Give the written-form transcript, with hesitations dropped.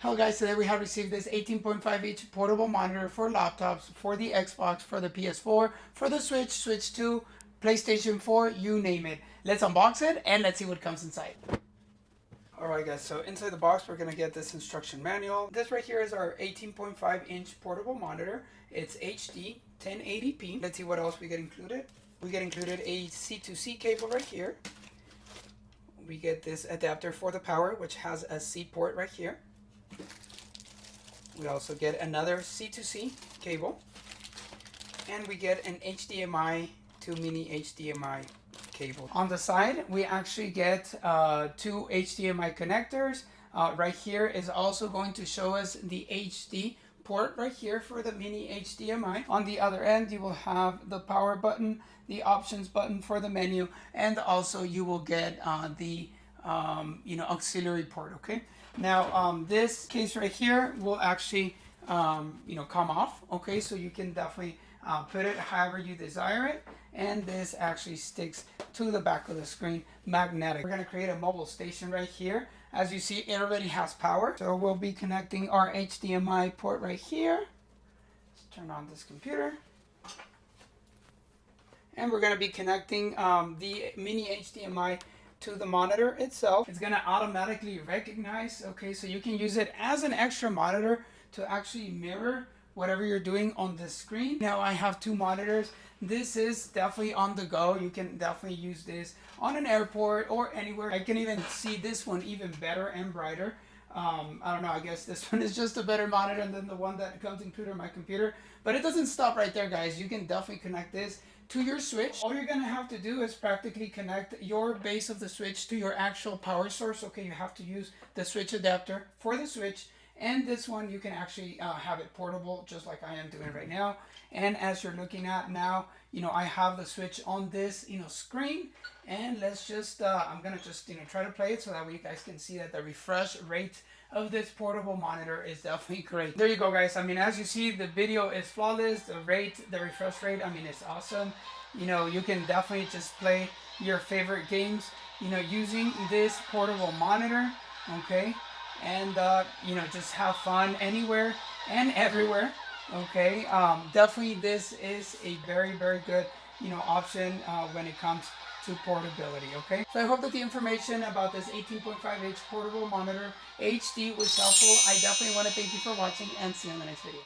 Hello guys, today we have received this 18.5-inch portable monitor for laptops, for the Xbox, for the PS4, for the Switch, Switch 2, PlayStation 4, you name it. Let's unbox it and let's see what comes inside. Alright guys, so inside the box we're going to get this instruction manual. This right here is our 18.5-inch portable monitor. It's HD 1080p. Let's see what else we get included. We get included a C2C cable right here. We get this adapter for the power, which has a C port right here. We also get another C2C cable, and we get an HDMI to mini HDMI cable. On the side, we actually get two HDMI connectors. Right here is also going to show us the HD port right here for the mini HDMI. On the other end, you will have the power button, the options button for the menu, and also you will get the auxiliary port. Okay. Now this case right here will actually come off. Okay, so you can definitely put it however you desire it, and this actually sticks to the back of the screen, magnetic. We're going to create a mobile station right here. As you see, it already has power, so we'll be connecting our HDMI port right here. Let's turn on this computer. And we're going to be connecting the mini HDMI to the monitor itself. It's going to automatically recognize, okay, so you can use it as an extra monitor to actually mirror whatever you're doing on the screen. Now I have two monitors. This is definitely on the go. You can definitely use this on an airport or anywhere. I can even see this one even better and brighter. I don't know, I guess this one is just a better monitor than the one that comes included in my computer. But it doesn't stop right there, guys. You can definitely connect this to your Switch. All you're gonna have to do is practically connect your base of the Switch to your actual power source. Okay, you have to use the Switch adapter for the Switch. And this one, you can actually have it portable, just like I am doing right now. And as you're looking at now, I have the Switch on this, screen. And let's just, I'm gonna just, try to play it so that way you guys can see that the refresh rate of this portable monitor is definitely great. There you go, guys. I mean, as you see, the video is flawless. The refresh rate, I mean, it's awesome. You can definitely just play your favorite games, using this portable monitor, okay? And just have fun anywhere and everywhere. Okay, definitely this is a very, very good option when it comes to portability. Okay, so I hope that the information about this 18.5-inch portable monitor HD was helpful. I definitely want to thank you for watching and see you in the next video.